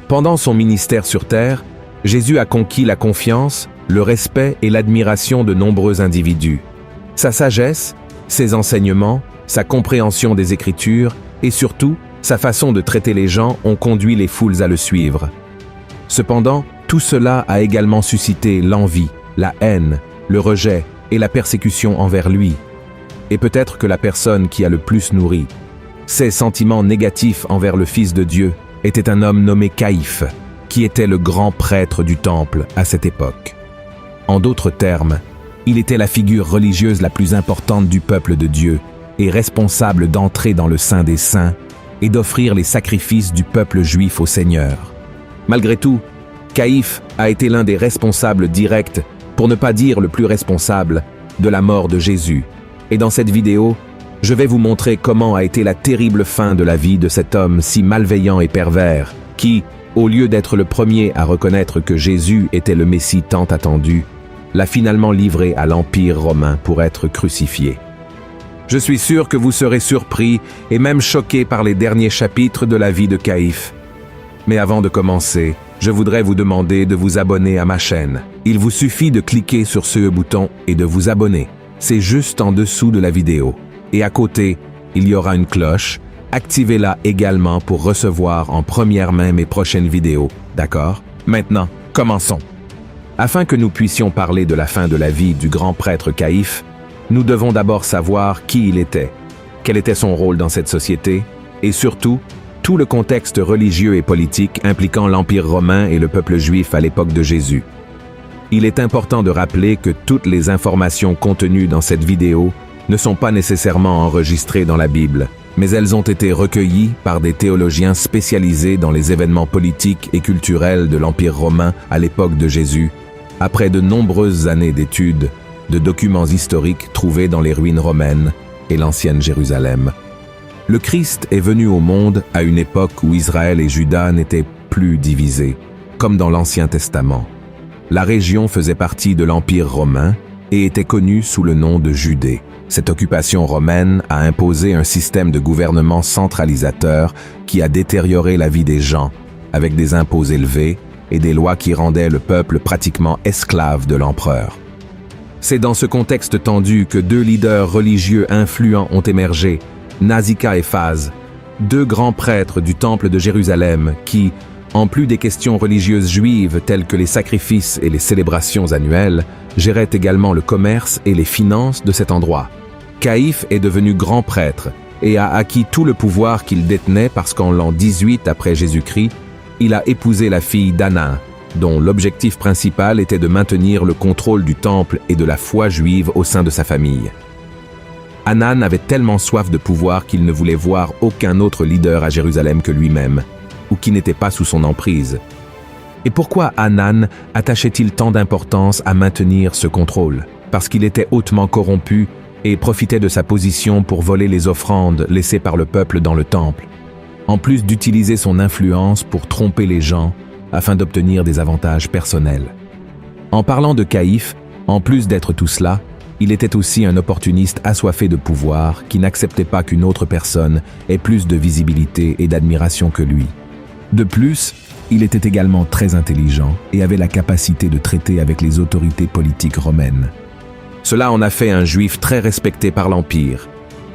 Pendant son ministère sur terre, Jésus a conquis la confiance, le respect et l'admiration de nombreux individus. Sa sagesse, ses enseignements, sa compréhension des Écritures et surtout, sa façon de traiter les gens ont conduit les foules à le suivre. Cependant, tout cela a également suscité l'envie, la haine, le rejet et la persécution envers lui. Et peut-être que la personne qui a le plus nourri ces sentiments négatifs envers le Fils de Dieu était un homme nommé Caïphe, qui était le grand prêtre du temple à cette époque. En d'autres termes, il était la figure religieuse la plus importante du peuple de Dieu et responsable d'entrer dans le Saint des Saints et d'offrir les sacrifices du peuple juif au Seigneur. Malgré tout, Caïphe a été l'un des responsables directs, pour ne pas dire le plus responsable, de la mort de Jésus. Et dans cette vidéo, je vais vous montrer comment a été la terrible fin de la vie de cet homme si malveillant et pervers, qui, au lieu d'être le premier à reconnaître que Jésus était le Messie tant attendu, l'a finalement livré à l'Empire romain pour être crucifié. Je suis sûr que vous serez surpris et même choqués par les derniers chapitres de la vie de Caïphe. Mais avant de commencer, je voudrais vous demander de vous abonner à ma chaîne. Il vous suffit de cliquer sur ce bouton et de vous abonner. C'est juste en dessous de la vidéo. Et à côté, il y aura une cloche. Activez-la également pour recevoir en première main mes prochaines vidéos. D'accord? Maintenant, commençons. Afin que nous puissions parler de la fin de la vie du grand prêtre Caïphe, nous devons d'abord savoir qui il était, quel était son rôle dans cette société, et surtout, tout le contexte religieux et politique impliquant l'Empire romain et le peuple juif à l'époque de Jésus. Il est important de rappeler que toutes les informations contenues dans cette vidéo ne sont pas nécessairement enregistrées dans la Bible, mais elles ont été recueillies par des théologiens spécialisés dans les événements politiques et culturels de l'Empire romain à l'époque de Jésus, après de nombreuses années d'études, de documents historiques trouvés dans les ruines romaines et l'ancienne Jérusalem. Le Christ est venu au monde à une époque où Israël et Juda n'étaient plus divisés, comme dans l'Ancien Testament. La région faisait partie de l'Empire romain et était connue sous le nom de Judée. Cette occupation romaine a imposé un système de gouvernement centralisateur qui a détérioré la vie des gens, avec des impôts élevés et des lois qui rendaient le peuple pratiquement esclave de l'empereur. C'est dans ce contexte tendu que deux leaders religieux influents ont émergé, Nasika et Phase, deux grands prêtres du temple de Jérusalem qui, en plus des questions religieuses juives telles que les sacrifices et les célébrations annuelles, géraient également le commerce et les finances de cet endroit. Caïphe est devenu grand prêtre et a acquis tout le pouvoir qu'il détenait parce qu'en l'an 18 après Jésus-Christ, il a épousé la fille d'Anan, dont l'objectif principal était de maintenir le contrôle du temple et de la foi juive au sein de sa famille. Anan avait tellement soif de pouvoir qu'il ne voulait voir aucun autre leader à Jérusalem que lui-même, ou qui n'était pas sous son emprise. Et pourquoi Anan attachait-il tant d'importance à maintenir ce contrôle? Parce qu'il était hautement corrompu et profitait de sa position pour voler les offrandes laissées par le peuple dans le temple, en plus d'utiliser son influence pour tromper les gens afin d'obtenir des avantages personnels. En parlant de Caïphe, en plus d'être tout cela, il était aussi un opportuniste assoiffé de pouvoir qui n'acceptait pas qu'une autre personne ait plus de visibilité et d'admiration que lui. De plus, il était également très intelligent et avait la capacité de traiter avec les autorités politiques romaines. Cela en a fait un juif très respecté par l'Empire.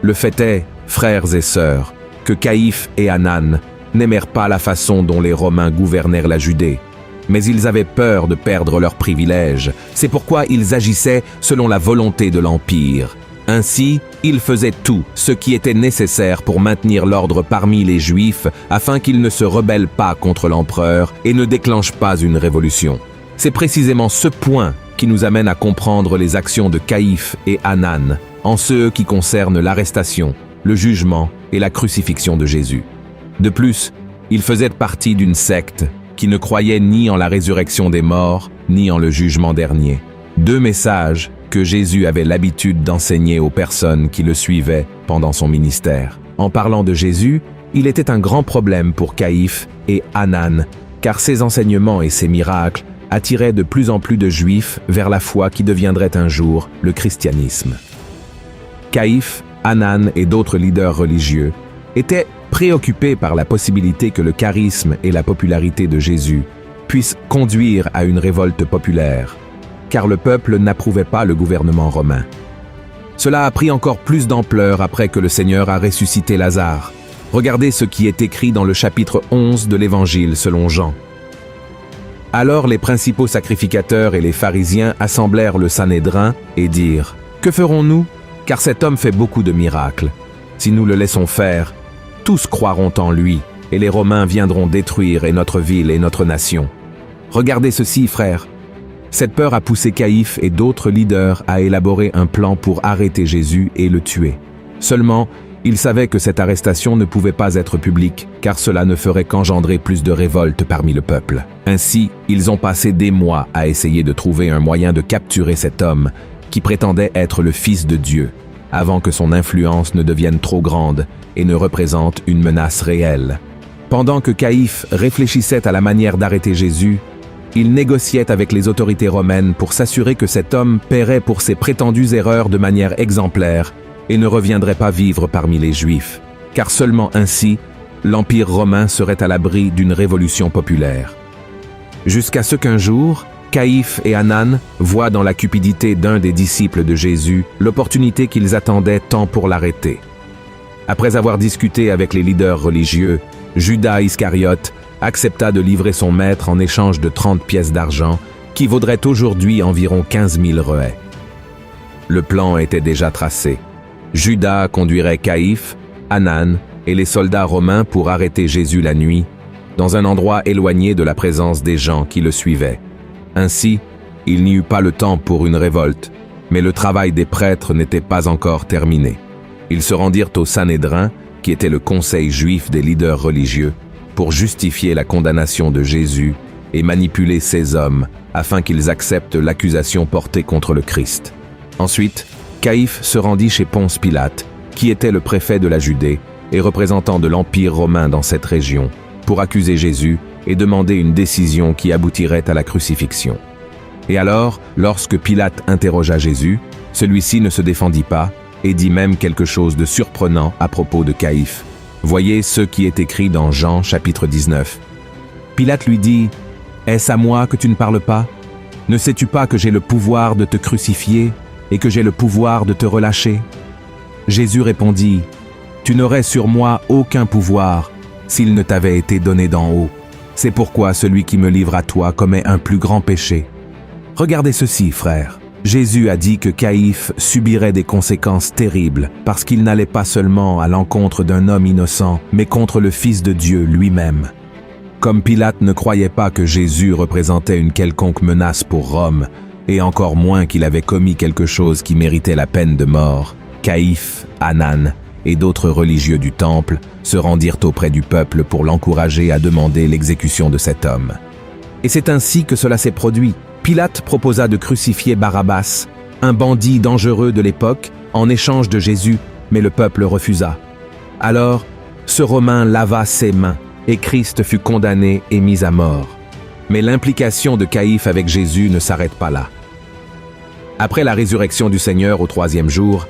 Le fait est, frères et sœurs, que Caïphe et Anan n'aimèrent pas la façon dont les Romains gouvernèrent la Judée, mais ils avaient peur de perdre leurs privilèges. C'est pourquoi ils agissaient selon la volonté de l'Empire. Ainsi, ils faisaient tout ce qui était nécessaire pour maintenir l'ordre parmi les Juifs afin qu'ils ne se rebellent pas contre l'empereur et ne déclenchent pas une révolution. C'est précisément ce point qui nous amène à comprendre les actions de Caïphe et Anan en ce qui concerne l'arrestation, le jugement et la crucifixion de Jésus. De plus, ils faisaient partie d'une secte qui ne croyait ni en la résurrection des morts, ni en le jugement dernier. Deux messages que Jésus avait l'habitude d'enseigner aux personnes qui le suivaient pendant son ministère. En parlant de Jésus, il était un grand problème pour Caïphe et Anan, car ses enseignements et ses miracles attiraient de plus en plus de Juifs vers la foi qui deviendrait un jour le christianisme. Caïphe, Anan et d'autres leaders religieux étaient préoccupé par la possibilité que le charisme et la popularité de Jésus puissent conduire à une révolte populaire, car le peuple n'approuvait pas le gouvernement romain. Cela a pris encore plus d'ampleur après que le Seigneur a ressuscité Lazare. Regardez ce qui est écrit dans le chapitre 11 de l'Évangile selon Jean. Alors les principaux sacrificateurs et les pharisiens assemblèrent le Sanhédrin et dirent « Que ferons-nous? Car cet homme fait beaucoup de miracles. Si nous le laissons faire, tous croiront en lui, et les Romains viendront détruire et notre ville et notre nation. Regardez ceci, frères. » Cette peur a poussé Caïphe et d'autres leaders à élaborer un plan pour arrêter Jésus et le tuer. Seulement, ils savaient que cette arrestation ne pouvait pas être publique, car cela ne ferait qu'engendrer plus de révolte parmi le peuple. Ainsi, ils ont passé des mois à essayer de trouver un moyen de capturer cet homme, qui prétendait être le Fils de Dieu, avant que son influence ne devienne trop grande et ne représente une menace réelle. Pendant que Caïphe réfléchissait à la manière d'arrêter Jésus, il négociait avec les autorités romaines pour s'assurer que cet homme paierait pour ses prétendues erreurs de manière exemplaire et ne reviendrait pas vivre parmi les Juifs, car seulement ainsi, l'Empire romain serait à l'abri d'une révolution populaire. Jusqu'à ce qu'un jour, Caïphe et Anan voient dans la cupidité d'un des disciples de Jésus l'opportunité qu'ils attendaient tant pour l'arrêter. Après avoir discuté avec les leaders religieux, Judas Iscariote accepta de livrer son maître en échange de 30 pièces d'argent, qui vaudraient aujourd'hui environ 15 000 rehets. Le plan était déjà tracé. Judas conduirait Caïphe, Anan et les soldats romains pour arrêter Jésus la nuit, dans un endroit éloigné de la présence des gens qui le suivaient. Ainsi, il n'y eut pas le temps pour une révolte, mais le travail des prêtres n'était pas encore terminé. Ils se rendirent au Sanhédrin, qui était le conseil juif des leaders religieux, pour justifier la condamnation de Jésus et manipuler ces hommes afin qu'ils acceptent l'accusation portée contre le Christ. Ensuite, Caïphe se rendit chez Ponce Pilate, qui était le préfet de la Judée et représentant de l'Empire romain dans cette région, pour accuser Jésus et demander une décision qui aboutirait à la crucifixion. Et alors, lorsque Pilate interrogea Jésus, celui-ci ne se défendit pas et dit même quelque chose de surprenant à propos de Caïphe. Voyez ce qui est écrit dans Jean chapitre 19. Pilate lui dit « Est-ce à moi que tu ne parles pas? Ne sais-tu pas que j'ai le pouvoir de te crucifier et que j'ai le pouvoir de te relâcher ?» Jésus répondit « Tu n'aurais sur moi aucun pouvoir s'il ne t'avait été donné d'en haut. C'est pourquoi celui qui me livre à toi commet un plus grand péché. Regardez ceci, frères. Jésus a dit que Caïphe subirait des conséquences terribles parce qu'il n'allait pas seulement à l'encontre d'un homme innocent, mais contre le Fils de Dieu lui-même. Comme Pilate ne croyait pas que Jésus représentait une quelconque menace pour Rome, et encore moins qu'il avait commis quelque chose qui méritait la peine de mort, Caïphe, Anan et d'autres religieux du temple se rendirent auprès du peuple pour l'encourager à demander l'exécution de cet homme. Et c'est ainsi que cela s'est produit. Pilate proposa de crucifier Barabbas, un bandit dangereux de l'époque, en échange de Jésus, mais le peuple refusa. Alors, ce Romain lava ses mains, et Christ fut condamné et mis à mort. Mais l'implication de Caïphe avec Jésus ne s'arrête pas là. Après la résurrection du Seigneur au 3e jour,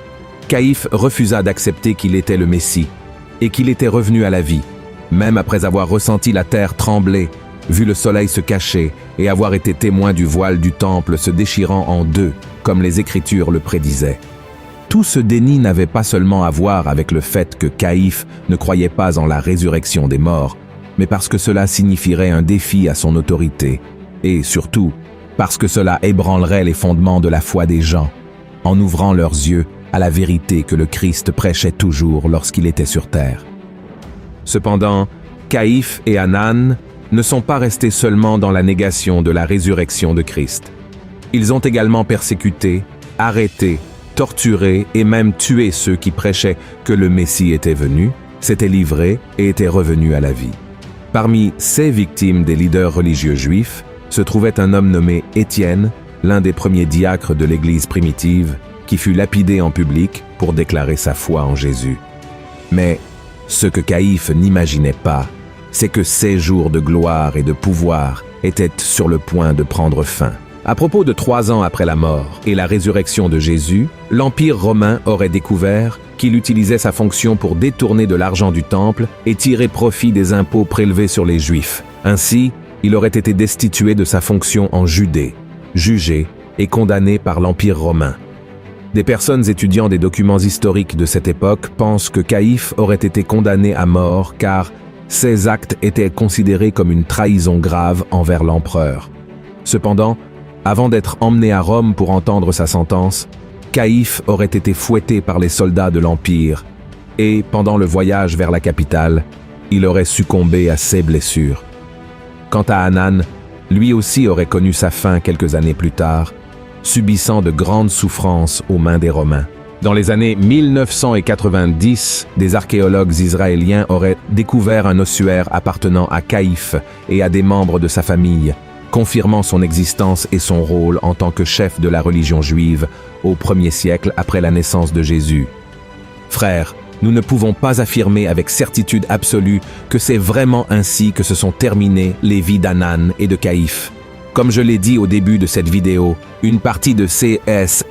Caïphe refusa d'accepter qu'il était le Messie, et qu'il était revenu à la vie, même après avoir ressenti la terre trembler, vu le soleil se cacher et avoir été témoin du voile du temple se déchirant en deux, comme les Écritures le prédisaient. Tout ce déni n'avait pas seulement à voir avec le fait que Caïphe ne croyait pas en la résurrection des morts, mais parce que cela signifierait un défi à son autorité, et surtout, parce que cela ébranlerait les fondements de la foi des gens, en ouvrant leurs yeux à la vérité que le Christ prêchait toujours lorsqu'il était sur terre. Cependant, Caïphe et Anan ne sont pas restés seulement dans la négation de la résurrection de Christ. Ils ont également persécuté, arrêté, torturé et même tué ceux qui prêchaient que le Messie était venu, s'était livré et était revenu à la vie. Parmi ces victimes des leaders religieux juifs se trouvait un homme nommé Étienne, l'un des premiers diacres de l'Église primitive, qui fut lapidé en public pour déclarer sa foi en Jésus. Mais ce que Caïphe n'imaginait pas, c'est que ces jours de gloire et de pouvoir étaient sur le point de prendre fin, À propos de 3 ans après la mort et la résurrection de Jésus, l'Empire romain aurait découvert qu'il utilisait sa fonction pour détourner de l'argent du temple et tirer profit des impôts prélevés sur les Juifs. Ainsi, il aurait été destitué de sa fonction en Judée, jugé et condamné par l'Empire romain. Des personnes étudiant des documents historiques de cette époque pensent que Caïphe aurait été condamné à mort car ses actes étaient considérés comme une trahison grave envers l'empereur. Cependant, avant d'être emmené à Rome pour entendre sa sentence, Caïphe aurait été fouetté par les soldats de l'Empire et, pendant le voyage vers la capitale, il aurait succombé à ses blessures. Quant à Anan, lui aussi aurait connu sa fin quelques années plus tard, subissant de grandes souffrances aux mains des Romains. Dans les années 1990, des archéologues israéliens auraient découvert un ossuaire appartenant à Caïphe et à des membres de sa famille, confirmant son existence et son rôle en tant que chef de la religion juive au 1er siècle après la naissance de Jésus. Frères, nous ne pouvons pas affirmer avec certitude absolue que c'est vraiment ainsi que se sont terminées les vies d'Anan et de Caïphe. Comme je l'ai dit au début de cette vidéo, une partie de ces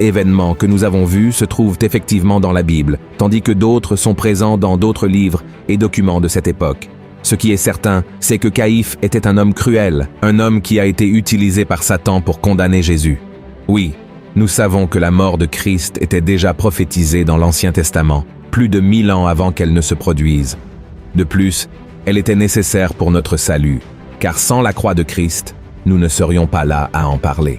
événements que nous avons vus se trouvent effectivement dans la Bible, tandis que d'autres sont présents dans d'autres livres et documents de cette époque. Ce qui est certain, c'est que Caïphe était un homme cruel, un homme qui a été utilisé par Satan pour condamner Jésus. Oui, nous savons que la mort de Christ était déjà prophétisée dans l'Ancien Testament, plus de 1000 ans avant qu'elle ne se produise. De plus, elle était nécessaire pour notre salut, car sans la croix de Christ, nous ne serions pas là à en parler.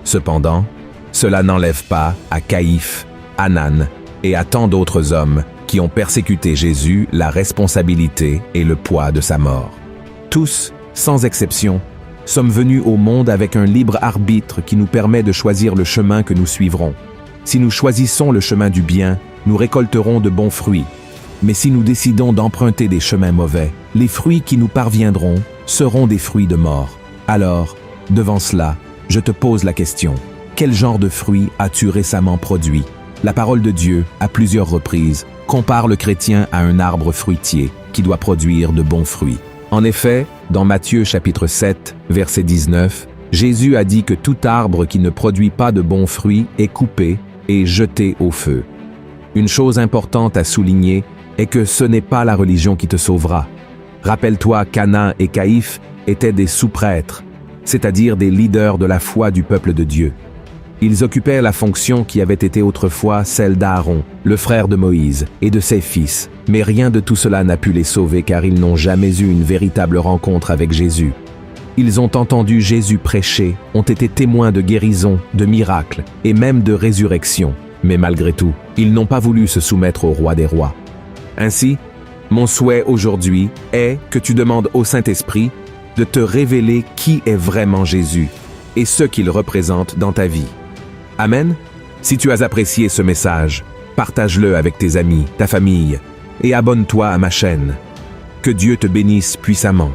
Cependant, cela n'enlève pas à Caïphe, Anan et à tant d'autres hommes qui ont persécuté Jésus la responsabilité et le poids de sa mort. Tous, sans exception, sommes venus au monde avec un libre arbitre qui nous permet de choisir le chemin que nous suivrons. Si nous choisissons le chemin du bien, nous récolterons de bons fruits. Mais si nous décidons d'emprunter des chemins mauvais, les fruits qui nous parviendront seront des fruits de mort. Alors, devant cela, je te pose la question. Quel genre de fruits as-tu récemment produit? La parole de Dieu, à plusieurs reprises, compare le chrétien à un arbre fruitier qui doit produire de bons fruits. En effet, dans Matthieu chapitre 7, verset 19, Jésus a dit que tout arbre qui ne produit pas de bons fruits est coupé et jeté au feu. Une chose importante à souligner est que ce n'est pas la religion qui te sauvera. Rappelle-toi qu'Anan et Caïphe étaient des sous-prêtres, c'est-à-dire des leaders de la foi du peuple de Dieu. Ils occupaient la fonction qui avait été autrefois celle d'Aaron, le frère de Moïse, et de ses fils. Mais rien de tout cela n'a pu les sauver car ils n'ont jamais eu une véritable rencontre avec Jésus. Ils ont entendu Jésus prêcher, ont été témoins de guérison, de miracles et même de résurrection. Mais malgré tout, ils n'ont pas voulu se soumettre au roi des rois. Ainsi, mon souhait aujourd'hui est que tu demandes au Saint-Esprit de te révéler qui est vraiment Jésus et ce qu'il représente dans ta vie. Amen. Si tu as apprécié ce message, partage-le avec tes amis, ta famille et abonne-toi à ma chaîne. Que Dieu te bénisse puissamment.